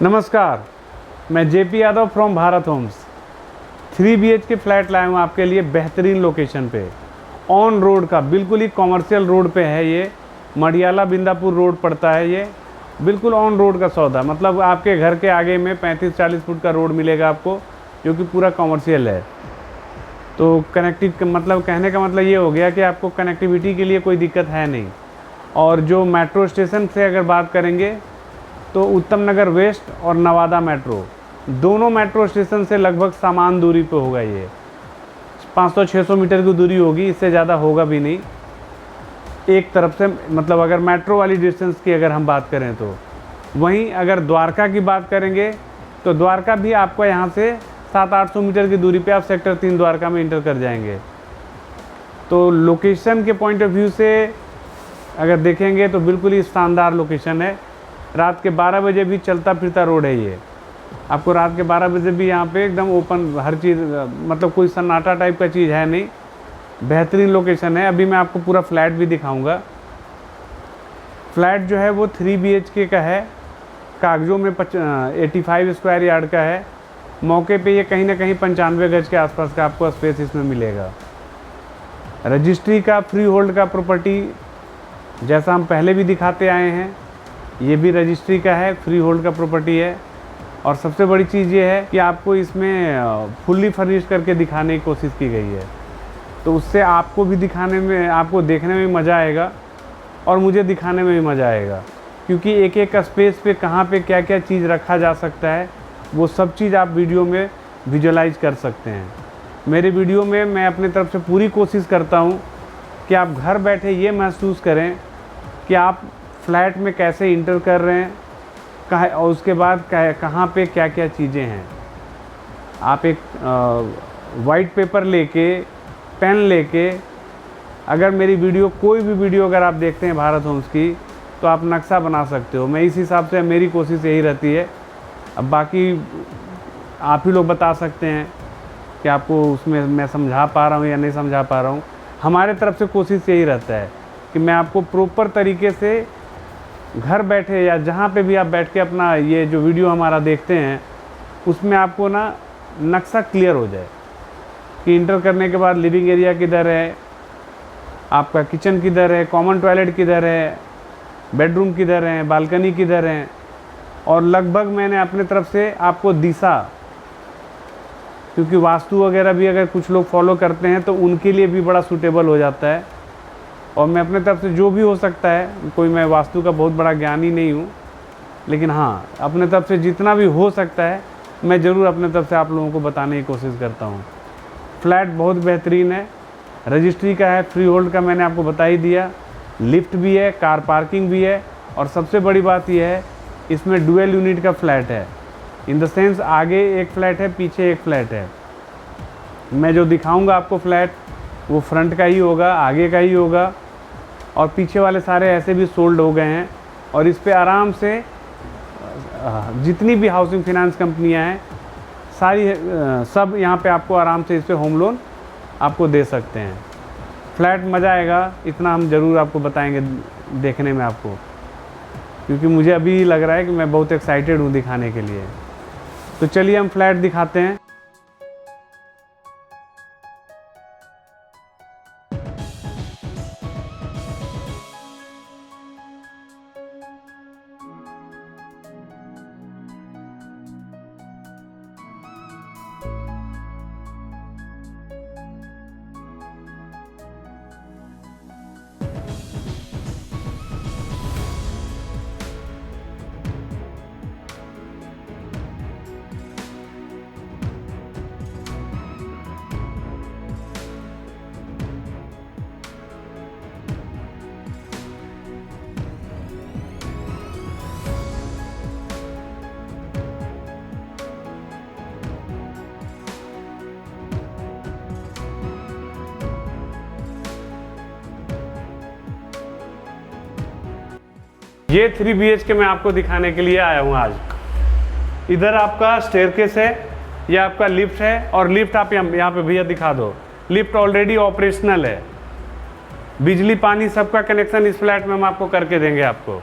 नमस्कार, मैं JP Yadav from Bharat Homes. 3 BHK flat लाया हूँ आपके लिए बेहतरीन लोकेशन पे, ऑन रोड का, बिल्कुल ही कॉमर्शियल रोड पे है ये। मडियाला बिंदापुर रोड पड़ता है ये, बिल्कुल ऑन रोड का सौदा। मतलब आपके घर के आगे में 35-40 फुट का रोड मिलेगा आपको, जो कि पूरा कॉमर्शियल है। तो मतलब कहने का मतलब ये हो गया कि आपको कनेक्टिविटी के लिए कोई दिक्कत है नहीं। और जो मेट्रो स्टेशन से अगर बात करेंगे तो उत्तम नगर वेस्ट और नवादा मेट्रो, दोनों मेट्रो स्टेशन से लगभग समान दूरी पे होगा। ये 500-600 मीटर की दूरी होगी, इससे ज़्यादा होगा भी नहीं एक तरफ से। मतलब अगर मेट्रो वाली डिस्टेंस की अगर हम बात करें तो वहीं अगर द्वारका की बात करेंगे तो द्वारका भी आपको यहाँ से 700-800 मीटर की दूरी पे आप सेक्टर 3 द्वारका में इंटर कर जाएंगे। तो लोकेशन के पॉइंट ऑफ व्यू से अगर देखेंगे तो बिल्कुल ही शानदार लोकेशन है। रात के 12 बजे भी चलता फिरता रोड है ये। आपको रात के 12 बजे भी यहाँ पे एकदम ओपन हर चीज़, मतलब कोई सन्नाटा टाइप का चीज़ है नहीं। बेहतरीन लोकेशन है। अभी मैं आपको पूरा फ्लैट भी दिखाऊंगा। फ्लैट जो है वो 3 BHK का है, कागजों में 85 स्क्वायर यार्ड का है। मौके पे ये कहीं ना कहीं 95 गज के आसपास का आपको स्पेस इसमें मिलेगा। रजिस्ट्री का फ्री होल्ड का प्रॉपर्टी जैसा हम पहले भी दिखाते आए हैं, ये भी रजिस्ट्री का है, फ्री होल्ड का प्रॉपर्टी है। और सबसे बड़ी चीज़ ये है कि आपको इसमें फुल्ली फर्निश्ड करके दिखाने की कोशिश की गई है। तो उससे आपको भी दिखाने में, आपको देखने में मज़ा आएगा और मुझे दिखाने में भी मज़ा आएगा। क्योंकि एक एक स्पेस पे कहाँ पे क्या क्या चीज़ रखा जा सकता है, वो सब चीज़ आप वीडियो में विजुअलाइज कर सकते हैं। मेरे वीडियो में मैं अपनी तरफ से पूरी कोशिश करता हूँ कि आप घर बैठे ये महसूस करें कि आप फ्लैट में कैसे इंटर कर रहे हैं, कहाँ, और उसके बाद कहाँ पे क्या क्या चीज़ें हैं। आप एक वाइट पेपर लेके, पेन लेके, अगर मेरी वीडियो, कोई भी वीडियो अगर आप देखते हैं भारत होम्स की, तो आप नक्शा बना सकते हो। मैं इस हिसाब से, मेरी कोशिश यही रहती है। अब बाकी आप ही लोग बता सकते हैं कि आपको उसमें मैं समझा पा रहा हूँ या नहीं समझा पा रहा हूँ। हमारे तरफ से कोशिश यही रहता है कि मैं आपको प्रॉपर तरीके से घर बैठे या जहाँ पे भी आप बैठ के अपना ये जो वीडियो हमारा देखते हैं, उसमें आपको ना नक्शा क्लियर हो जाए कि इंटर करने के बाद लिविंग एरिया किधर है, आपका किचन किधर है, कॉमन टॉयलेट किधर है, बेडरूम किधर है, बालकनी किधर है। और लगभग मैंने अपने तरफ से आपको दिशा, क्योंकि वास्तु वगैरह भी अगर कुछ लोग फॉलो करते हैं तो उनके लिए भी बड़ा सूटेबल हो जाता है। और मैं अपने तरफ से जो भी हो सकता है, कोई मैं वास्तु का बहुत बड़ा ज्ञानी नहीं हूँ, लेकिन हाँ, अपने तरफ से जितना भी हो सकता है मैं ज़रूर अपने तरफ से आप लोगों को बताने की कोशिश करता हूँ। फ्लैट बहुत बेहतरीन है, रजिस्ट्री का है, फ्री होल्ड का मैंने आपको बता ही दिया। लिफ्ट भी है, कार पार्किंग भी है। और सबसे बड़ी बात यह है, इसमें डुअल यूनिट का फ्लैट है। इन द सेंस आगे एक फ्लैट है, पीछे एक फ्लैट है। मैं जो दिखाऊंगा आपको फ्लैट, वो फ्रंट का ही होगा, आगे का ही होगा। और पीछे वाले सारे ऐसे भी सोल्ड हो गए हैं। और इस पे आराम से जितनी भी हाउसिंग फाइनेंस कंपनियां हैं, सारी सब यहाँ पे आपको आराम से इस पे होम लोन आपको दे सकते हैं। फ्लैट मज़ा आएगा, इतना हम ज़रूर आपको बताएंगे देखने में आपको, क्योंकि मुझे अभी लग रहा है कि मैं बहुत एक्साइटेड हूँ दिखाने के लिए। तो चलिए हम फ्लैट दिखाते हैं। ये 3 BHK मैं आपको दिखाने के लिए आया हूँ आज। इधर आपका स्टेयरकेस है, ये आपका लिफ्ट है। और लिफ्ट आप यहाँ पे भैया दिखा दो, लिफ्ट ऑलरेडी ऑपरेशनल है। बिजली पानी सबका कनेक्शन इस फ्लैट में हम आपको करके देंगे आपको।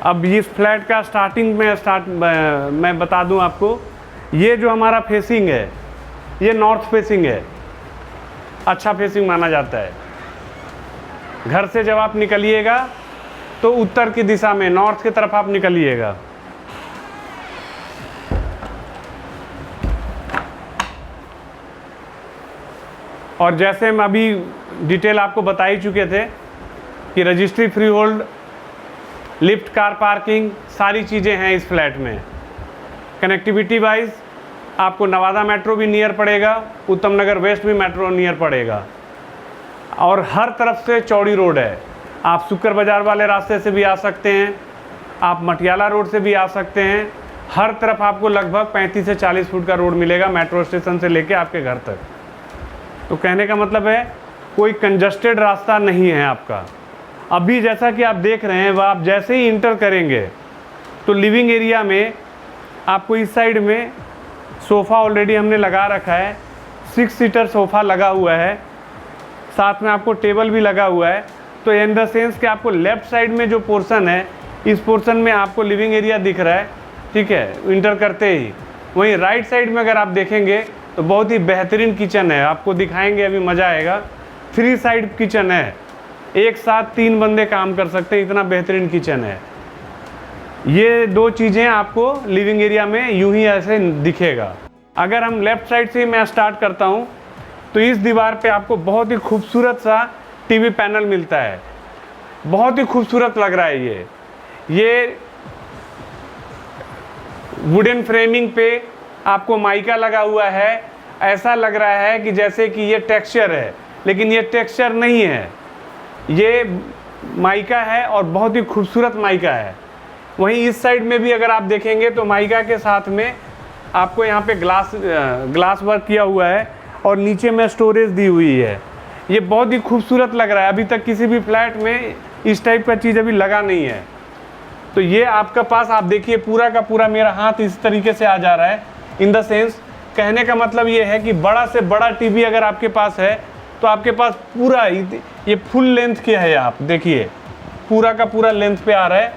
अब इस फ्लैट का स्टार्टिंग में मैं बता दूं आपको, ये जो हमारा फेसिंग है ये नॉर्थ फेसिंग है, अच्छा फेसिंग माना जाता है। घर से जब आप निकलिएगा तो उत्तर की दिशा में, नॉर्थ की तरफ आप निकलिएगा। और जैसे हम अभी डिटेल आपको बता ही चुके थे कि registry, free hold, lift, car parking, सारी चीज़ें हैं इस फ्लैट में। कनेक्टिविटी वाइज आपको नवादा मेट्रो भी नियर पड़ेगा, उत्तम नगर वेस्ट भी मेट्रो नियर पड़ेगा, और हर तरफ से चौड़ी रोड है। आप शुक्र बाज़ार वाले रास्ते से भी आ सकते हैं, आप मटियाला रोड से भी आ सकते हैं। हर तरफ आपको लगभग 35 से 40 फुट का रोड मिलेगा मेट्रो स्टेशन से लेके आपके घर तक। तो कहने का मतलब है कोई कंजस्टेड रास्ता नहीं है आपका। अभी जैसा कि आप देख रहे हैं, वह आप जैसे ही इंटर करेंगे तो लिविंग एरिया में आपको इस साइड में सोफ़ा ऑलरेडी हमने लगा रखा है, 6 सीटर सोफ़ा लगा हुआ है, साथ में आपको टेबल भी लगा हुआ है। तो इन द सेंस कि आपको लेफ़्ट साइड में जो पोर्शन है, इस पोर्शन में आपको लिविंग एरिया दिख रहा है, ठीक है, इंटर करते ही। वहीं राइट साइड में अगर आप देखेंगे तो बहुत ही बेहतरीन किचन है, आपको दिखाएंगे, अभी मज़ा आएगा। 3 साइड किचन है, एक साथ 3 बंदे काम कर सकते हैं, इतना बेहतरीन किचन है। ये 2 चीज़ें आपको लिविंग एरिया में यूं ही ऐसे दिखेगा। अगर हम लेफ़्ट साइड से मैं स्टार्ट करता हूं तो इस दीवार पे आपको बहुत ही खूबसूरत सा टीवी पैनल मिलता है, बहुत ही खूबसूरत लग रहा है। ये वुडन फ्रेमिंग पे आपको माइका लगा हुआ है, ऐसा लग रहा है कि जैसे कि ये टेक्सचर है, लेकिन ये टेक्सचर नहीं है, ये माइका है और बहुत ही खूबसूरत माइका है। वहीं इस साइड में भी अगर आप देखेंगे तो माइका के साथ में आपको यहाँ पे ग्लास वर्क किया हुआ है और नीचे में स्टोरेज दी हुई है। ये बहुत ही खूबसूरत लग रहा है, अभी तक किसी भी फ्लैट में इस टाइप का चीज़ अभी लगा नहीं है। तो ये आपका पास आप देखिए पूरा का पूरा मेरा हाथ इस तरीके से आ जा रहा है। इन द सेंस कहने का मतलब ये है कि बड़ा से बड़ा टीवी अगर आपके पास है तो आपके पास पूरा ये फुल लेंथ के है, आप देखिए पूरा का पूरा लेंथ पे आ रहा है।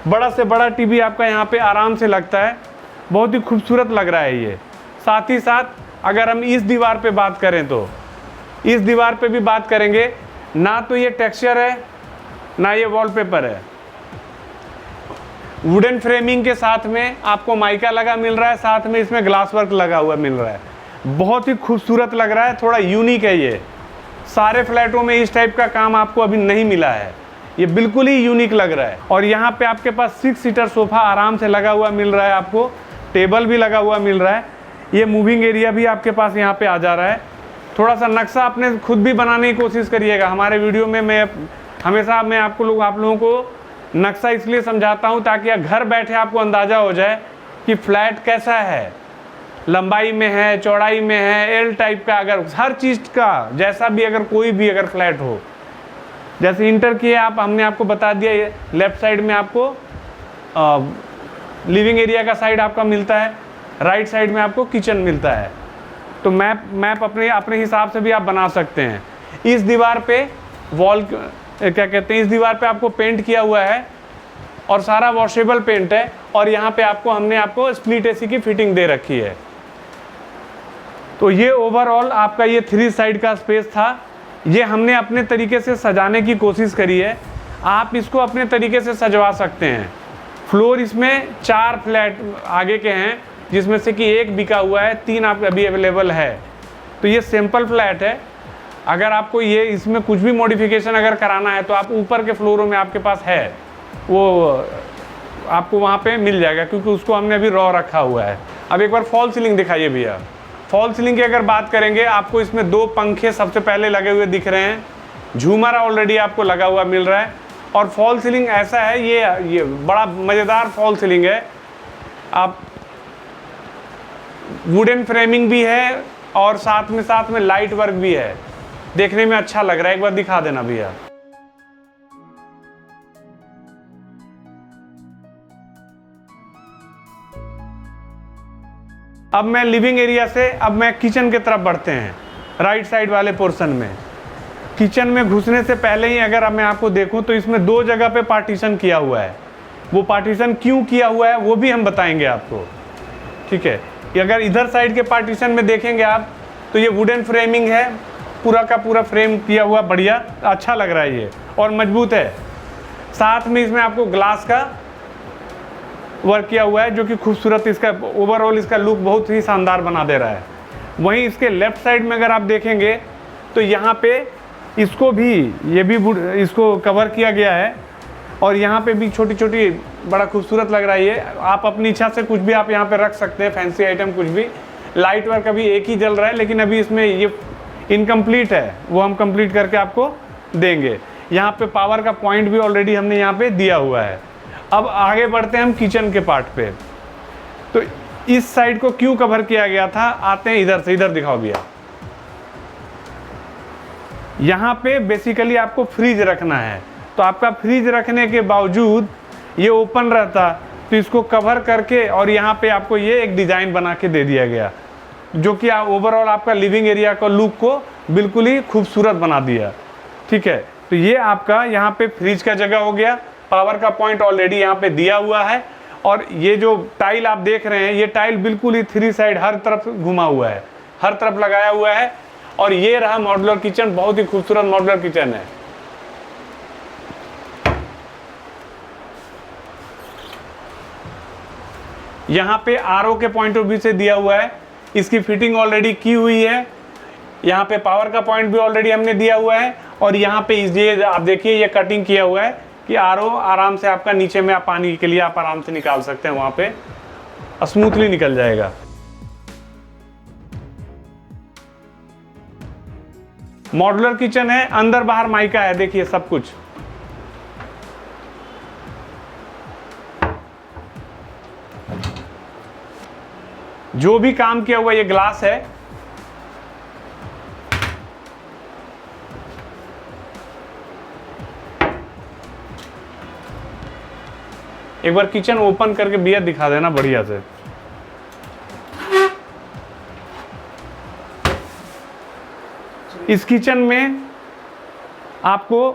बड़ा से बड़ा टीवी आपका यहाँ पे आराम से लगता है, बहुत ही खूबसूरत लग रहा है ये। साथ ही साथ अगर हम इस दीवार पे बात करें तो इस दीवार पे भी बात करेंगे, ना तो ये टेक्सचर है ना ये वॉलपेपर है। वुडन फ्रेमिंग के साथ में आपको माइका लगा मिल रहा है, साथ में इसमें ग्लास वर्क लगा हुआ मिल रहा है, बहुत ही खूबसूरत लग रहा है, थोड़ा यूनिक है ये। सारे फ्लैटों में इस टाइप का काम आपको अभी नहीं मिला है, ये बिल्कुल ही यूनिक लग रहा है। और यहाँ पे आपके पास 6 सीटर सोफ़ा आराम से लगा हुआ मिल रहा है, आपको टेबल भी लगा हुआ मिल रहा है। ये मूविंग एरिया भी आपके पास यहाँ पे आ जा रहा है। थोड़ा सा नक्शा अपने खुद भी बनाने की कोशिश करिएगा। हमारे वीडियो में मैं हमेशा आप लोगों को नक्शा इसलिए समझाता हूँ ताकि घर बैठे आपको अंदाज़ा हो जाए कि फ्लैट कैसा है, लंबाई में है, चौड़ाई में है, एल टाइप का, अगर हर चीज़ का जैसा भी अगर कोई भी अगर फ्लैट हो। जैसे इंटर किए आप, हमने आपको बता दिया लेफ़्ट साइड में आपको लिविंग एरिया का साइड आपका मिलता है, राइट साइड में आपको किचन मिलता है। तो मैप अपने हिसाब से भी आप बना सकते हैं। इस दीवार पे वॉल क्या कहते हैं, इस दीवार पे आपको पेंट किया हुआ है और सारा वॉशेबल पेंट है। और यहाँ पे हमने आपको स्प्लिट एसी की फिटिंग दे रखी है। तो ये ओवरऑल आपका ये 3 साइड का स्पेस था। ये हमने अपने तरीके से सजाने की कोशिश करी है, आप इसको अपने तरीके से सजवा सकते हैं। फ्लोर इसमें 4 फ्लैट आगे के हैं, जिसमें से कि 1 बिका हुआ है, 3 आप अभी अवेलेबल है। तो ये सिंपल फ्लैट है। अगर आपको ये इसमें कुछ भी मॉडिफिकेशन अगर कराना है तो आप ऊपर के फ्लोरों में आपके पास है, वो आपको वहाँ पे मिल जाएगा, क्योंकि उसको हमने अभी रॉ रखा हुआ है। अब एक बार फॉल सीलिंग दिखाइए भैया। फॉल सीलिंग की अगर बात करेंगे, आपको इसमें 2 पंखे सबसे पहले लगे हुए दिख रहे हैं, झूमर ऑलरेडी आपको लगा हुआ मिल रहा है। और फॉल सीलिंग ऐसा है, ये बड़ा मज़ेदार फॉल सीलिंग है। आप वुडन फ्रेमिंग भी है और साथ में लाइट वर्क भी है, देखने में अच्छा लग रहा है। एक बार दिखा देना भैया। अब मैं लिविंग एरिया से किचन की तरफ बढ़ते हैं। राइट साइड वाले पोर्शन में किचन में घुसने से पहले ही अगर मैं आपको देखूं तो इसमें 2 जगह पे पार्टीशन किया हुआ है। वो पार्टीशन क्यों किया हुआ है वो भी हम बताएंगे आपको, ठीक है। कि अगर इधर साइड के पार्टीशन में देखेंगे आप तो ये वुडन फ्रेमिंग है, पूरा का पूरा फ्रेम किया हुआ, बढ़िया अच्छा लग रहा है ये और मजबूत है। साथ में इसमें आपको ग्लास का वर्क किया हुआ है जो कि खूबसूरत, इसका ओवरऑल इसका लुक बहुत ही शानदार बना दे रहा है। वहीं इसके लेफ्ट साइड में अगर आप देखेंगे तो यहाँ पे इसको भी इसको कवर किया गया है और यहाँ पे भी छोटी छोटी, बड़ा खूबसूरत लग रहा है ये। आप अपनी इच्छा से कुछ भी आप यहाँ पे रख सकते हैं, फैंसी आइटम कुछ भी। लाइट वर्क अभी एक ही जल रहा है लेकिन अभी इसमें ये इनकम्प्लीट है, वो हम कंप्लीट करके आपको देंगे। यहाँ पे पावर का पॉइंट भी ऑलरेडी हमने यहाँ पे दिया हुआ है। अब आगे बढ़ते हैं हम किचन के पार्ट पे। तो इस साइड को क्यों कवर किया गया था, आते हैं इधर से, इधर दिखाओ भैया। यहाँ पे बेसिकली आपको फ्रिज रखना है, तो आपका फ्रिज रखने के बावजूद ये ओपन रहता, तो इसको कवर करके और यहाँ पे आपको ये एक डिज़ाइन बना के दे दिया गया जो कि ओवरऑल आपका लिविंग एरिया का लुक को बिल्कुल ही खूबसूरत बना दिया, ठीक है। तो ये आपका यहाँ पे फ्रिज का जगह हो गया। पावर का पॉइंट ऑलरेडी यहाँ पे दिया हुआ है और ये जो टाइल आप देख रहे हैं, ये टाइल बिल्कुल ही 3 साइड हर तरफ घुमा हुआ है, हर तरफ लगाया हुआ है। और ये रहा मॉड्यूलर किचन, बहुत ही खूबसूरत मॉड्यूलर किचन है। यहाँ पे आरओ के पॉइंट ऑफ व्यू से दिया हुआ है, इसकी फिटिंग ऑलरेडी की हुई है। यहाँ पे पावर का पॉइंट भी ऑलरेडी हमने दिया हुआ है और यहाँ पे ये आप देखिए ये कटिंग किया हुआ है कि आरओ आराम से आपका नीचे में आप पानी के लिए आप आराम से निकाल सकते हैं, वहाँ पे स्मूथली निकल जाएगा। मॉड्यूलर किचन है, अंदर बाहर माइका है, देखिए सब कुछ। जो भी काम किया हुआ ये ग्लास है। एक बार किचन ओपन करके भैया दिखा देना बढ़िया से। इस किचन में आपको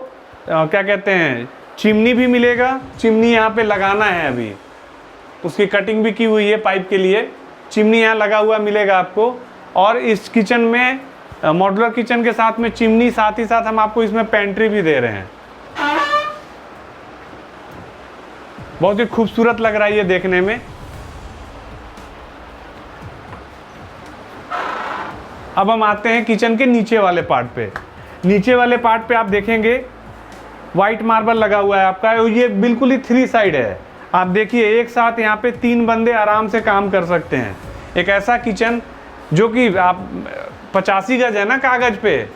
क्या कहते हैं, चिमनी भी मिलेगा। चिमनी यहाँ पे लगाना है, अभी उसकी कटिंग भी की हुई है पाइप के लिए। चिमनी यहाँ लगा हुआ मिलेगा आपको। और इस किचन में मॉड्यूलर किचन के साथ में चिमनी, साथ ही साथ हम आपको इसमें पेंट्री भी दे रहे हैं। बहुत ही खूबसूरत लग रहा है ये देखने में। अब हम आते हैं किचन के नीचे वाले पार्ट पे। नीचे वाले पार्ट पे आप देखेंगे वाइट मार्बल लगा हुआ है आपका, ये बिल्कुल ही 3 साइड है। आप देखिए एक साथ यहाँ पे 3 बंदे आराम से काम कर सकते हैं। एक ऐसा किचन जो कि आप 85 गज है ना कागज पे,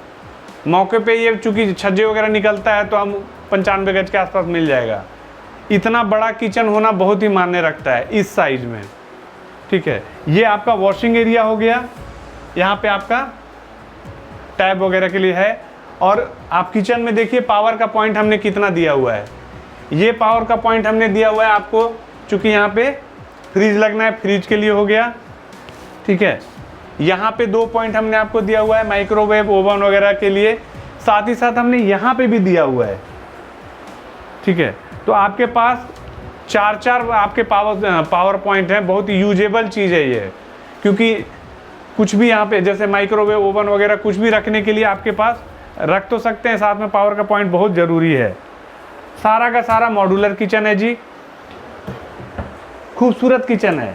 मौके पे ये चूंकि छज्जे वगैरह निकलता है तो हम 95 गज के आसपास मिल जाएगा। इतना बड़ा किचन होना बहुत ही मायने रखता है इस साइज में, ठीक है। ये आपका वॉशिंग एरिया हो गया, यहाँ पे आपका टैब वगैरह के लिए है। और आप किचन में देखिए पावर का पॉइंट हमने कितना दिया हुआ है। ये पावर का पॉइंट हमने दिया हुआ है आपको, चूंकि यहाँ पे फ्रिज लगना है, फ्रिज के लिए हो गया, ठीक है। यहाँ पे 2 पॉइंट हमने आपको दिया हुआ है माइक्रोवेव ओवन वगैरह के लिए। साथ ही साथ हमने यहाँ पे भी दिया हुआ है, ठीक है। तो आपके पास 4 आपके पावर पॉइंट है। बहुत ही यूजेबल चीज़ है ये, क्योंकि कुछ भी यहाँ पे जैसे माइक्रोवेव ओवन वगैरह कुछ भी रखने के लिए आपके पास रख तो सकते हैं, साथ में पावर का पॉइंट बहुत ज़रूरी है। सारा का सारा मॉड्यूलर किचन है जी, खूबसूरत किचन है।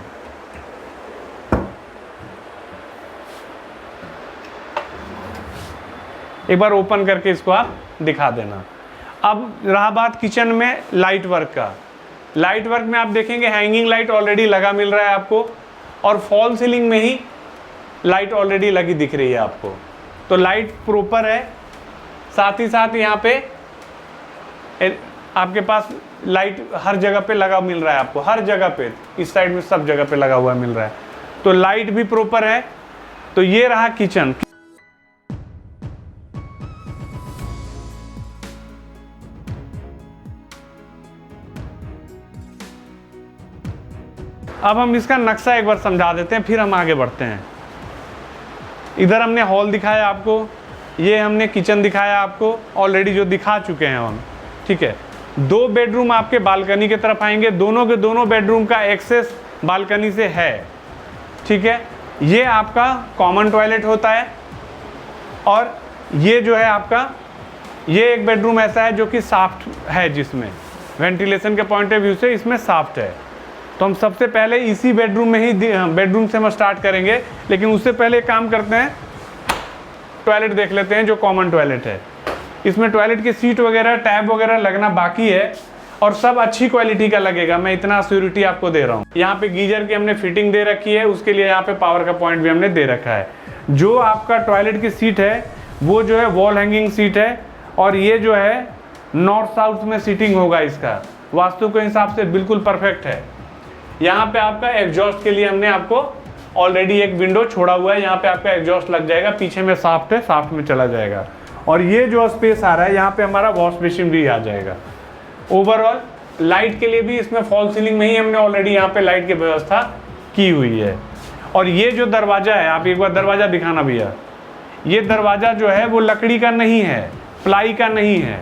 एक बार ओपन करके इसको आप दिखा देना। अब रहा बात किचन में लाइट वर्क का। लाइट वर्क में आप देखेंगे हैंगिंग लाइट ऑलरेडी लगा मिल रहा है आपको, और फॉल सीलिंग में ही लाइट ऑलरेडी लगी दिख रही है आपको। तो लाइट प्रॉपर है। साथ ही साथ यहाँ पे आपके पास लाइट हर जगह पे लगा मिल रहा है आपको, हर जगह पे, इस साइड में सब जगह पे लगा हुआ मिल रहा है। तो लाइट भी प्रॉपर है। तो ये रहा किचन। अब हम इसका नक्शा एक बार समझा देते हैं, फिर हम आगे बढ़ते हैं। इधर हमने हॉल दिखाया आपको, ये हमने किचन दिखाया आपको ऑलरेडी, जो दिखा चुके हैं हम, ठीक है। 2 बेडरूम आपके बालकनी की तरफ आएंगे, दोनों के दोनों बेडरूम का एक्सेस बालकनी से है, ठीक है। ये आपका कॉमन टॉयलेट होता है, और ये जो है आपका ये एक बेडरूम ऐसा है जो कि सॉफ्ट है, जिसमें वेंटिलेशन के पॉइंट ऑफ व्यू से इसमें सॉफ्ट है। तो हम सबसे पहले इसी बेडरूम में ही बेडरूम से हम स्टार्ट करेंगे, लेकिन उससे पहले काम करते हैं, टॉयलेट देख लेते हैं जो कॉमन टॉयलेट है। इसमें टॉयलेट की सीट वगैरह टैब वगैरह लगना बाकी है, और सब अच्छी क्वालिटी का लगेगा, मैं इतना श्योरिटी आपको दे रहा हूँ। यहाँ पे गीजर की हमने फिटिंग दे रखी है, उसके लिए यहाँ पे पावर का पॉइंट भी हमने दे रखा है। जो आपका टॉयलेट की सीट है वो जो है वॉल हैंगिंग सीट है, और ये जो है नॉर्थ साउथ में सीटिंग होगा, इसका वास्तु के हिसाब से बिल्कुल परफेक्ट है। यहाँ पे आपका एग्जॉस्ट के लिए हमने आपको ऑलरेडी एक विंडो छोड़ा हुआ है, यहाँ पे आपका एग्जॉस्ट लग जाएगा, पीछे में सॉफ्ट है, सॉफ्ट में चला जाएगा। और ये जो स्पेस आ रहा है यहाँ पे हमारा वॉश बेसिन भी आ जाएगा। ओवरऑल लाइट के लिए भी इसमें फॉल सीलिंग में ही हमने ऑलरेडी यहाँ पे लाइट की व्यवस्था की हुई है। और ये जो दरवाजा है, आप एक बार दरवाजा दिखाना भैया, ये दरवाजा जो है वो लकड़ी का नहीं है, प्लाई का नहीं है,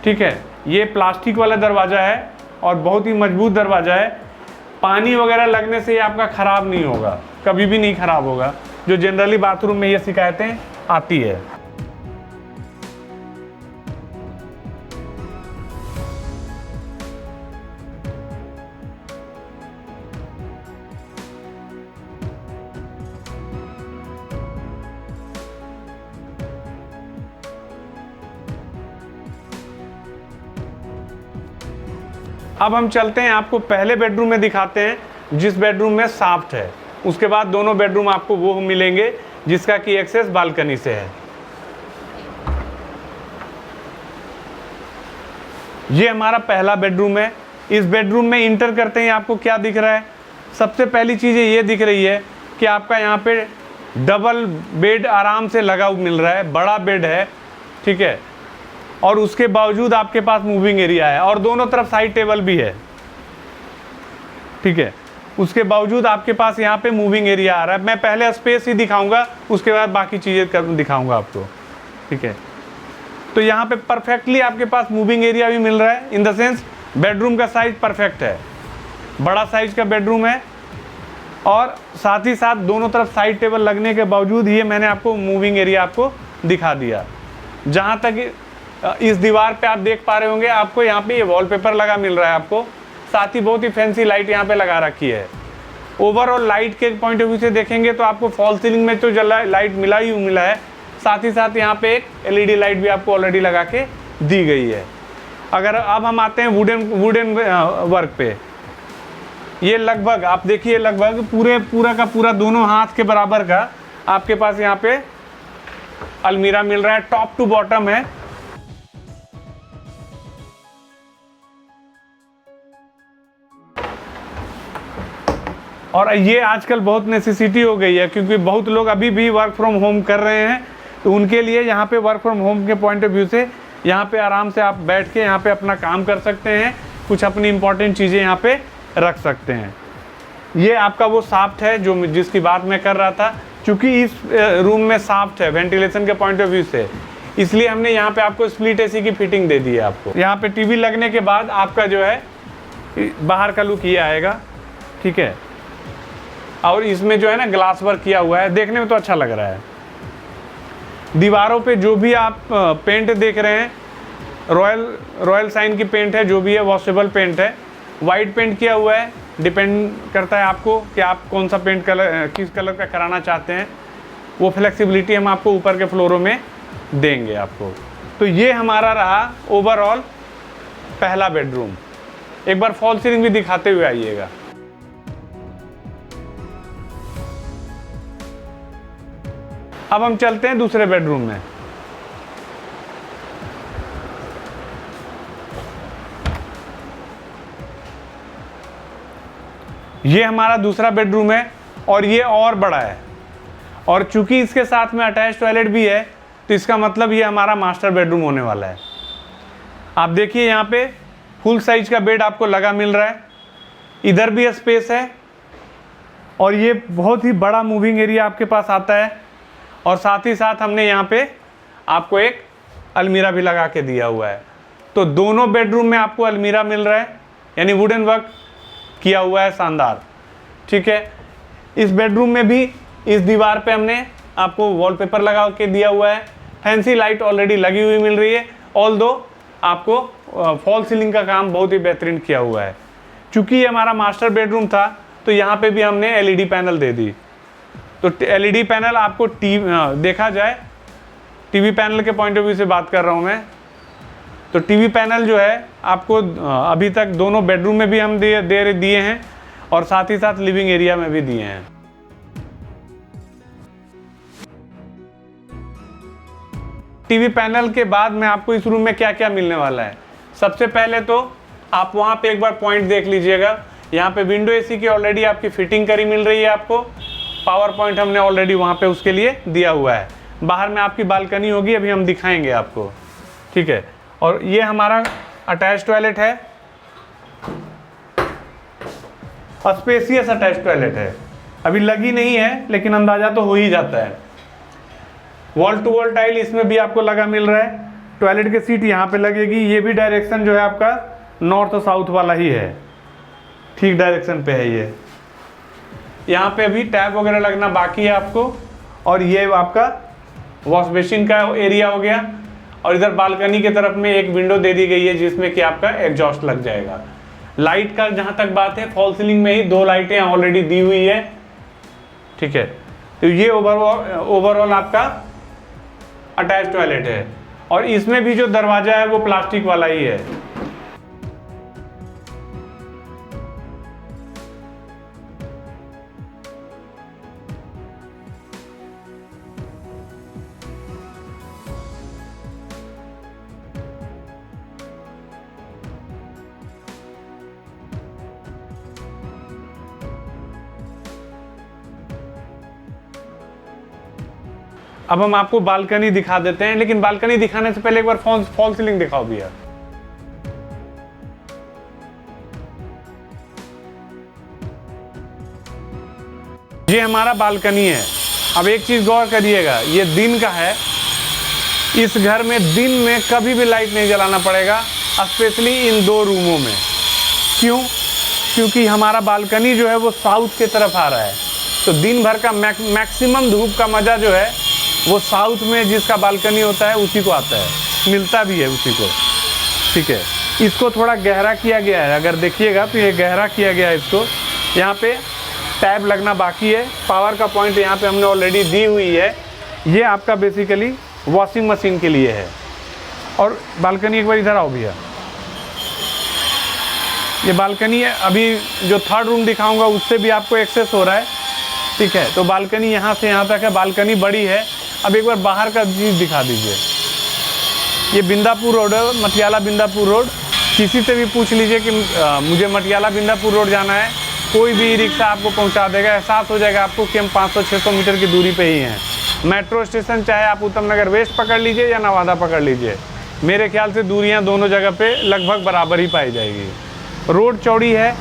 ठीक है, ये प्लास्टिक वाला दरवाजा है और बहुत ही मजबूत दरवाजा है। पानी वगैरह लगने से ये आपका ख़राब नहीं होगा, कभी भी नहीं ख़राब होगा, जो जनरली बाथरूम में ये शिकायतें आती है। अब हम चलते हैं, आपको पहले बेडरूम में दिखाते हैं, जिस बेडरूम में सॉफ्ट है। उसके बाद दोनों बेडरूम आपको वो मिलेंगे जिसका कि एक्सेस बालकनी से है। ये हमारा पहला बेडरूम है। इस बेडरूम में इंटर करते ही आपको क्या दिख रहा है? सबसे पहली चीज़ ये दिख रही है कि आपका यहाँ पे डबल बेड आराम से लगा मिल रहा है, बड़ा बेड है, ठीक है, और उसके बावजूद आपके पास मूविंग एरिया है, और दोनों तरफ साइड टेबल भी है, ठीक है। उसके बावजूद आपके पास यहाँ पे मूविंग एरिया आ रहा है। मैं पहले स्पेस ही दिखाऊंगा, उसके बाद बाकी चीज़ें दिखाऊंगा आपको, ठीक है। तो यहाँ पे परफेक्टली आपके पास मूविंग एरिया भी मिल रहा है, इन द सेंस बेडरूम का साइज परफेक्ट है, बड़ा साइज का बेडरूम है, और साथ ही साथ दोनों तरफ साइड टेबल लगने के बावजूद ये मैंने आपको मूविंग एरिया आपको दिखा दिया। जहाँ तक इस दीवार पे आप देख पा रहे होंगे, आपको यहाँ पे ये वॉलपेपर लगा मिल रहा है आपको, साथ ही बहुत ही फैंसी लाइट यहाँ पे लगा रखी है। ओवरऑल लाइट के पॉइंट ऑफ व्यू से देखेंगे तो आपको फॉल सीलिंग में तो लाइट मिला है, साथ ही साथ यहाँ पे एक LED लाइट भी आपको ऑलरेडी लगा के दी गई है। अगर अब हम आते हैं वुडन वर्क पे, ये लगभग आप देखिए, लगभग पूरा का पूरा दोनों हाथ के बराबर का आपके पास यहाँ पे अलमीरा मिल रहा है, टॉप टू बॉटम है। और ये आजकल बहुत नेसेसिटी हो गई है, क्योंकि बहुत लोग अभी भी वर्क फ्रॉम होम कर रहे हैं, तो उनके लिए यहाँ पे वर्क फ्रॉम होम के पॉइंट ऑफ व्यू से यहाँ पे आराम से आप बैठ के यहाँ पे अपना काम कर सकते हैं, कुछ अपनी इंपॉर्टेंट चीज़ें यहाँ पे रख सकते हैं। ये आपका वो सॉफ्ट है जो जिसकी बात मैं कर रहा था, क्योंकि इस रूम में सॉफ्ट है वेंटिलेशन के पॉइंट ऑफ व्यू से, इसलिए हमने यहाँ पे आपको स्प्लिट AC की फिटिंग दे दी है। आपको यहाँ पे TV लगने के बाद आपका जो है बाहर का लुक ये आएगा, ठीक है। और इसमें जो है ना ग्लास वर्क किया हुआ है, देखने में तो अच्छा लग रहा है। दीवारों पे जो भी आप पेंट देख रहे हैं, रॉयल साइन की पेंट है, जो भी है वॉशेबल पेंट है, वाइट पेंट किया हुआ है। डिपेंड करता है आपको कि आप कौन सा पेंट कलर किस कलर का कराना चाहते हैं, वो फ्लेक्सिबिलिटी हम आपको ऊपर के फ्लोरों में देंगे आपको। तो ये हमारा रहा ओवरऑल पहला बेडरूम। एक बार फॉल सीलिंग भी दिखाते हुए आइएगा। अब हम चलते हैं दूसरे बेडरूम में। ये हमारा दूसरा बेडरूम है और ये और बड़ा है, और चूंकि इसके साथ में अटैच टॉयलेट भी है, तो इसका मतलब ये हमारा मास्टर बेडरूम होने वाला है। आप देखिए यहाँ पे फुल साइज का बेड आपको लगा मिल रहा है, इधर भी स्पेस है, और ये बहुत ही बड़ा मूविंग एरिया आपके पास आता है, और साथ ही साथ हमने यहाँ पे आपको एक अलमीरा भी लगा के दिया हुआ है। तो दोनों बेडरूम में आपको अलमीरा मिल रहा है, यानी वुडन वर्क किया हुआ है, शानदार। ठीक है, इस बेडरूम में भी इस दीवार पे हमने आपको वॉलपेपर लगा के दिया हुआ है, फैंसी लाइट ऑलरेडी लगी हुई मिल रही है। ऑल्दो आपको फॉल सीलिंग का काम बहुत ही बेहतरीन किया हुआ है। चूँकि ये हमारा मास्टर बेडरूम था तो यहाँ पे भी हमने एलईडी पैनल दे दी। तो एलईडी पैनल आपको देखा जाए टीवी पैनल के पॉइंट ऑफ व्यू से बात कर रहा हूँ मैं, तो टीवी पैनल जो है आपको अभी तक दोनों बेडरूम में भी हम दिए हैं और साथ ही साथ लिविंग एरिया में भी दिए हैं। टीवी पैनल के बाद में आपको इस रूम में क्या क्या मिलने वाला है। सबसे पहले तो आप वहाँ पे एक बार पॉइंट देख लीजिएगा, यहाँ पे विंडो एसी की ऑलरेडी आपकी फिटिंग करी मिल रही है। आपको पावर पॉइंट हमने ऑलरेडी वहाँ पे उसके लिए दिया हुआ है। बाहर में आपकी बालकनी होगी, अभी हम दिखाएंगे आपको। ठीक है, और ये हमारा अटैच टॉयलेट है, स्पेसियस अटैच टॉयलेट है। अभी लगी नहीं है लेकिन अंदाजा तो हो ही जाता है। वॉल टू वॉल टाइल इसमें भी आपको लगा मिल रहा है। टॉयलेट की सीट यहाँ पे लगेगी, ये भी डायरेक्शन जो है आपका नॉर्थ साउथ वाला ही है, ठीक डायरेक्शन पे है ये। यहाँ पे अभी टैप वगैरह लगना बाकी है आपको। और ये आपका वॉश बेसिन का एरिया हो गया, और इधर बालकनी के तरफ में एक विंडो दे दी गई है जिसमें कि आपका एग्जॉस्ट लग जाएगा। लाइट का जहाँ तक बात है, फॉल सीलिंग में ही 2 लाइटें ऑलरेडी दी हुई है। ठीक है, तो ये ओवरऑल आपका अटैच टॉयलेट है, और इसमें भी जो दरवाजा है वो प्लास्टिक वाला ही है। अब हम आपको बालकनी दिखा देते हैं, लेकिन बालकनी दिखाने से पहले एक बार फॉल सीलिंग दिखाओ भैया। ये हमारा बालकनी है। अब एक चीज गौर करिएगा, ये दिन का है। इस घर में दिन में कभी भी लाइट नहीं जलाना पड़ेगा, स्पेशली इन 2 रूमों में। क्यों? क्योंकि हमारा बालकनी जो है वो साउथ की तरफ आ रहा है, तो दिन भर का मैक्सिमम धूप का मजा जो है वो साउथ में जिसका बालकनी होता है उसी को आता है, मिलता भी है उसी को। ठीक है, इसको थोड़ा गहरा किया गया है, अगर देखिएगा तो ये गहरा किया गया है इसको। यहाँ पे टैब लगना बाकी है। पावर का पॉइंट यहाँ पे हमने ऑलरेडी दी हुई है। ये आपका बेसिकली वॉशिंग मशीन के लिए है। और बालकनी एक बार इधर आओ भैया। ये बालकनी है, अभी जो 3rd रूम दिखाऊंगा उससे भी आपको एक्सेस हो रहा है। ठीक है, तो बालकनी यहाँ से यहाँ तक है, बालकनी बड़ी है। अब एक बार बाहर का चीज़ दिखा दीजिए। ये बिंदापुर रोड है, मटियाला बिंदापुर रोड। किसी से भी पूछ लीजिए कि मुझे मटियाला बिंदापुर रोड जाना है, कोई भी रिक्शा आपको पहुंचा देगा। एहसास हो जाएगा आपको कि हम 500-600 मीटर की दूरी पे ही हैं। मेट्रो स्टेशन चाहे आप उत्तम नगर वेस्ट पकड़ लीजिए या नवादा पकड़ लीजिए, मेरे ख्याल से दूरियां दोनों जगह पे लगभग बराबर ही पाई जाएगी। रोड चौड़ी है,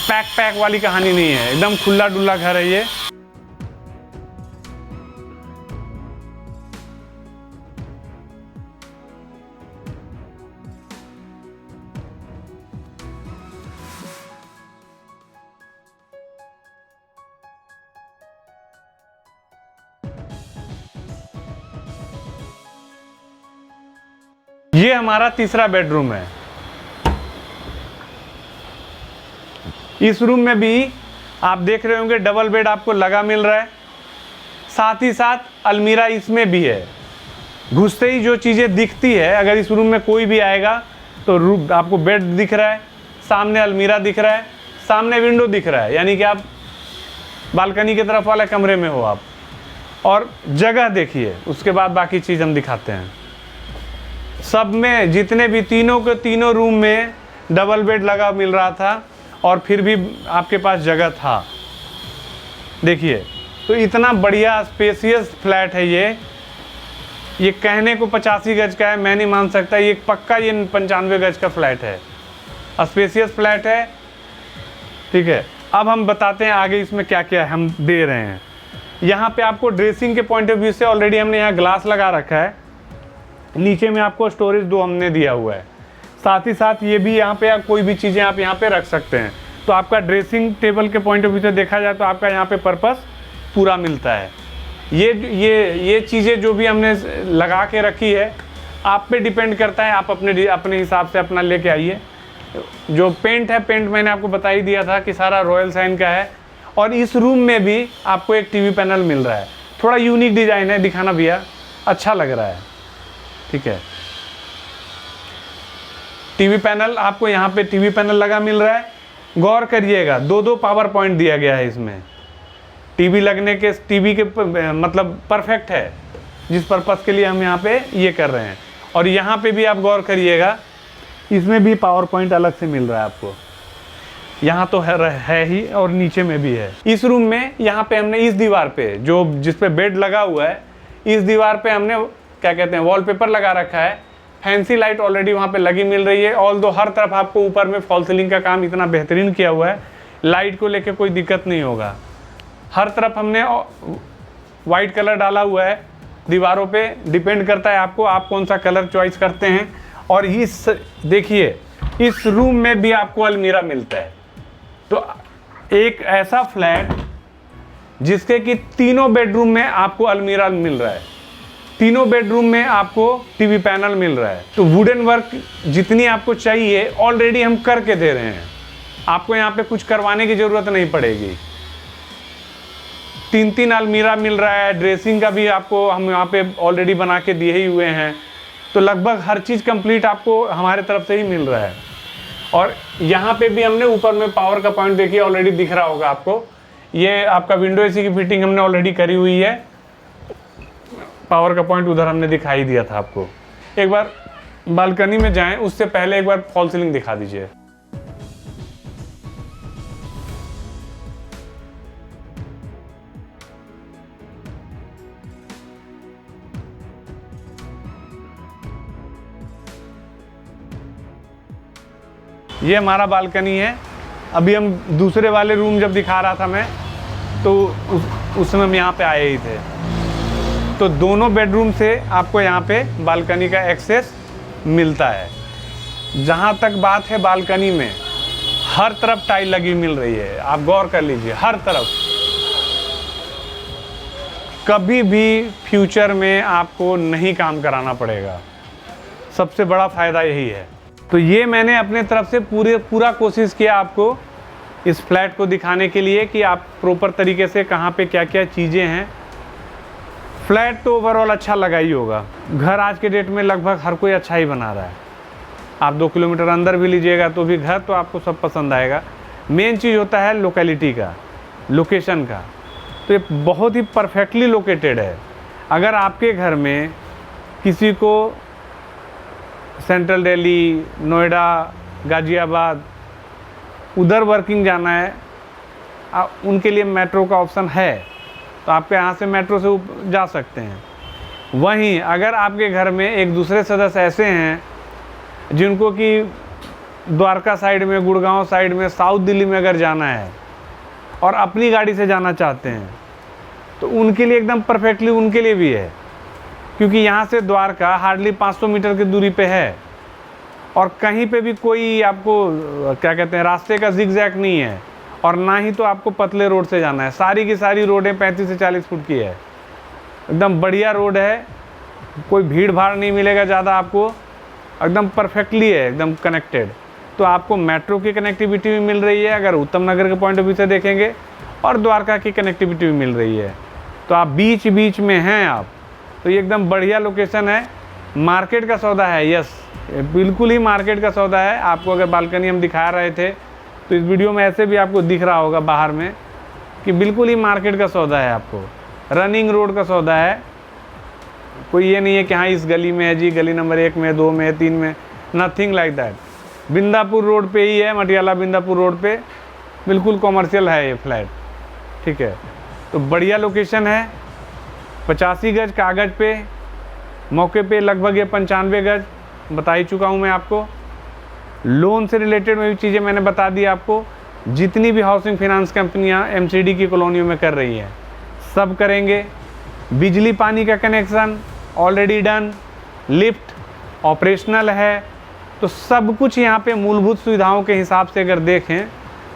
पैक वाली कहानी नहीं है, एकदम खुला डुल्ला घर है ये। ये हमारा तीसरा बेडरूम है। इस रूम में भी आप देख रहे होंगे डबल बेड आपको लगा मिल रहा है, साथ ही साथ अलमीरा इसमें भी है। घुसते ही जो चीज़ें दिखती है, अगर इस रूम में कोई भी आएगा तो आपको बेड दिख रहा है, सामने अलमीरा दिख रहा है, सामने विंडो दिख रहा है, यानी कि आप बालकनी की तरफ वाले कमरे में हो आप। और जगह देखिए, उसके बाद बाकी चीज़ हम दिखाते हैं। सब में जितने भी तीनों रूम में डबल बेड लगा मिल रहा था, और फिर भी आपके पास जगह था। देखिए, तो इतना बढ़िया स्पेसियस फ्लैट है ये कहने को 85 गज का है, मैं नहीं मान सकता, ये पक्का ये 95 गज का फ्लैट है, स्पेसियस फ्लैट है। ठीक है, अब हम बताते हैं आगे इसमें क्या क्या हम दे रहे हैं। यहाँ पे आपको ड्रेसिंग के पॉइंट ऑफ व्यू से ऑलरेडी हमने यहाँ ग्लास लगा रखा है। नीचे में आपको स्टोरेज 2 हमने दिया हुआ है। साथ ही साथ ये भी यहाँ पे आप कोई भी चीज़ें आप यहाँ पे रख सकते हैं। तो आपका ड्रेसिंग टेबल के पॉइंट ऑफ व्यू से देखा जाए तो आपका यहाँ पे पर्पस पूरा मिलता है। ये चीज़ें जो भी हमने लगा के रखी है आप पे डिपेंड करता है, आप अपने हिसाब से अपना लेके आइए। जो पेंट है, पेंट मैंने आपको बता ही दिया था कि सारा रॉयल साइन का है। और इस रूम में भी आपको एक टीवी पैनल मिल रहा है, थोड़ा यूनिक डिज़ाइन है, दिखाना भैया, अच्छा लग रहा है, ठीक है। टीवी पैनल आपको यहाँ पे टीवी पैनल लगा मिल रहा है। गौर करिएगा 2 पावर पॉइंट दिया गया है इसमें। टीवी लगने के टीवी के मतलब परफेक्ट है जिस पर्पस के लिए हम यहाँ पे ये कर रहे हैं। और यहाँ पे भी आप गौर करिएगा इसमें भी पावर पॉइंट अलग से मिल रहा है आपको, यहाँ तो है ही और नीचे में भी है। इस रूम में यहाँ पे हमने इस दीवार पे जो जिस पे बेड लगा हुआ है, इस दीवार पे हमने क्या कहते हैं वॉलपेपर लगा रखा है। फैंसी लाइट ऑलरेडी वहाँ पे लगी मिल रही है। ऑल दो हर तरफ आपको ऊपर में फॉल सीलिंग का काम इतना बेहतरीन किया हुआ है, लाइट को लेके कोई दिक्कत नहीं होगा। हर तरफ हमने वाइट कलर डाला हुआ है दीवारों पे, डिपेंड करता है आपको आप कौन सा कलर चॉइस करते हैं। और इस देखिए इस रूम में भी आपको अलमीरा मिलता है। तो एक ऐसा फ्लैट जिसके कि तीनों बेडरूम में आपको अलमीरा मिल रहा है, तीनों बेडरूम में आपको टीवी पैनल मिल रहा है। तो वुडन वर्क जितनी आपको चाहिए ऑलरेडी हम करके दे रहे हैं, आपको यहाँ पे कुछ करवाने की ज़रूरत नहीं पड़ेगी। 3 अलमीरा मिल रहा है, ड्रेसिंग का भी आपको हम यहाँ पे ऑलरेडी बना के दिए ही हुए हैं। तो लगभग हर चीज़ कंप्लीट आपको हमारे तरफ से ही मिल रहा है। और यहाँ पे भी हमने ऊपर में पावर का पॉइंट देखिए ऑलरेडी दिख रहा होगा आपको, ये आपका विंडो एसी की फिटिंग हमने ऑलरेडी करी हुई है। पावर का पॉइंट उधर हमने दिखाई दिया था आपको। एक बार बालकनी में जाएं उससे पहले एक बार फॉल सीलिंग दिखा दीजिए। ये हमारा बालकनी है। अभी हम दूसरे वाले रूम जब दिखा रहा था मैं तो उस समय हम यहाँ पे आए ही थे। तो दोनों बेडरूम से आपको यहाँ पे बालकनी का एक्सेस मिलता है। जहाँ तक बात है बालकनी में हर तरफ टाइल लगी मिल रही है, आप गौर कर लीजिए हर तरफ। कभी भी फ्यूचर में आपको नहीं काम कराना पड़ेगा, सबसे बड़ा फ़ायदा यही है। तो ये मैंने अपने तरफ से पूरा कोशिश किया आपको इस फ्लैट को दिखाने के लिए कि आप प्रॉपर तरीके से कहाँ पे क्या क्या चीज़ें हैं। फ्लैट तो ओवरऑल अच्छा लगा ही होगा। घर आज के डेट में लगभग हर कोई अच्छा ही बना रहा है। आप 2 किलोमीटर अंदर भी लीजिएगा तो भी घर तो आपको सब पसंद आएगा। मेन चीज़ होता है लोकेलिटी का, लोकेशन का। तो ये बहुत ही परफेक्टली लोकेटेड है। अगर आपके घर में किसी को सेंट्रल दिल्ली, नोएडा, गाज़ियाबाद उधर वर्किंग जाना है, उनके लिए मेट्रो का ऑप्शन है, तो आपके यहाँ से मेट्रो से जा सकते हैं। वहीं अगर आपके घर में एक दूसरे सदस्य ऐसे हैं जिनको कि द्वारका साइड में, गुड़गांव साइड में, साउथ दिल्ली में अगर जाना है और अपनी गाड़ी से जाना चाहते हैं तो उनके लिए एकदम परफेक्टली उनके लिए भी है। क्योंकि यहाँ से द्वारका हार्डली 500 मीटर की दूरी पे है और कहीं पे भी कोई आपको क्या कहते हैं रास्ते का जिगजैग नहीं है और ना ही तो आपको पतले रोड से जाना है। सारी की सारी रोडें 35 से 40 फुट की है, एकदम बढ़िया रोड है, कोई भीड़ भाड़ नहीं मिलेगा ज़्यादा आपको, एकदम परफेक्टली है, एकदम कनेक्टेड। तो आपको मेट्रो की कनेक्टिविटी भी मिल रही है अगर उत्तम नगर के पॉइंट ऑफ व्यू से देखेंगे, और द्वारका की कनेक्टिविटी भी मिल रही है। तो आप बीच बीच में हैं आप, तो ये एकदम बढ़िया लोकेशन है। मार्केट का सौदा है, यस बिल्कुल ही मार्केट का सौदा है। आपको अगर बालकनी हम दिखा रहे थे तो इस वीडियो में ऐसे भी आपको दिख रहा होगा बाहर में कि बिल्कुल ही मार्केट का सौदा है, आपको रनिंग रोड का सौदा है। कोई ये नहीं है कि हाँ इस गली में है जी, गली नंबर 1 में, 2 में, 3 में, nothing like that. Bindapur road पे ही है, मटियाला बिंदापुर रोड पे, बिल्कुल कॉमर्शियल है ये फ्लैट, ठीक है। तो बढ़िया लोकेशन है, 85 गज कागज़ पे, मौके पे लगभग ये 95 गज बता ही चुका हूँ मैं आपको। लोन से रिलेटेड में भी चीज़ें मैंने बता दी आपको। जितनी भी हाउसिंग फाइनेंस कंपनियाँ एमसीडी की कॉलोनियों में कर रही हैं सब करेंगे। बिजली पानी का connection already done, lift operational है, तो सब कुछ यहाँ पे मूलभूत सुविधाओं के हिसाब से अगर देखें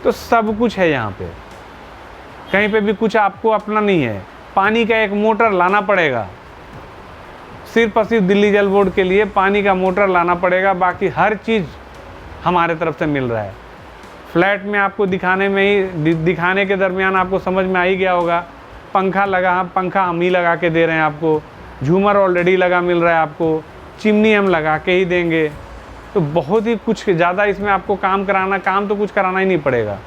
तो सब कुछ है यहाँ पे, कहीं पे भी कुछ आपको अपना नहीं है। पानी का एक मोटर लाना पड़ेगा, सिर्फ और सिर्फ दिल्ली जल बोर्ड के लिए पानी का मोटर लाना पड़ेगा, बाकी हर चीज़ हमारे तरफ से मिल रहा है। फ्लैट में आपको दिखाने के दरमियान आपको समझ में आ ही गया होगा, पंखा हम ही लगा के दे रहे हैं आपको, झूमर ऑलरेडी लगा मिल रहा है आपको, चिमनी हम लगा के ही देंगे। तो बहुत ही कुछ ज़्यादा इसमें आपको काम तो कुछ कराना ही नहीं पड़ेगा।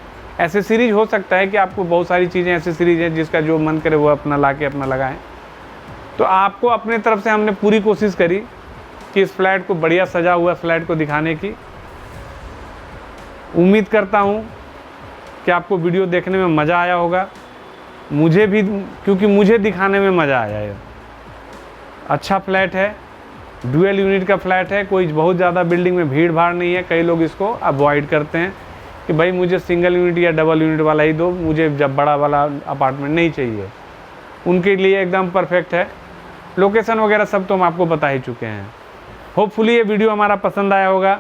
एसेसरीज हो सकता है कि आपको बहुत सारी चीज़ें एसेसरीज हैं जिसका जो मन करे वो अपना ला के अपना लगाएं। तो आपको अपने तरफ से हमने पूरी कोशिश करी कि इस फ्लैट को बढ़िया सजा हुआ फ्लैट को दिखाने की। उम्मीद करता हूँ कि आपको वीडियो देखने में मज़ा आया होगा, मुझे भी, क्योंकि मुझे दिखाने में मज़ा आया है। अच्छा फ्लैट है, डुअल यूनिट का फ्लैट है, कोई बहुत ज़्यादा बिल्डिंग में भीड़ भाड़ नहीं है। कई लोग इसको अवॉइड करते हैं कि भाई मुझे सिंगल यूनिट या डबल यूनिट वाला ही दो, मुझे जब बड़ा वाला अपार्टमेंट नहीं चाहिए। उनके लिए एकदम परफेक्ट है। लोकेशन वगैरह सब तो हम आपको बता ही चुके हैं। होपफुली ये वीडियो हमारा पसंद आया होगा।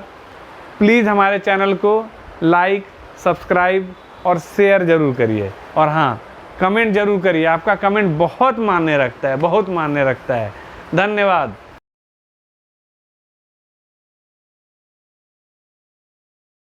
प्लीज़ हमारे चैनल को लाइक, सब्सक्राइब और शेयर ज़रूर करिए, और हाँ, कमेंट ज़रूर करिए। आपका कमेंट बहुत मायने रखता है, बहुत मायने रखता है। धन्यवाद।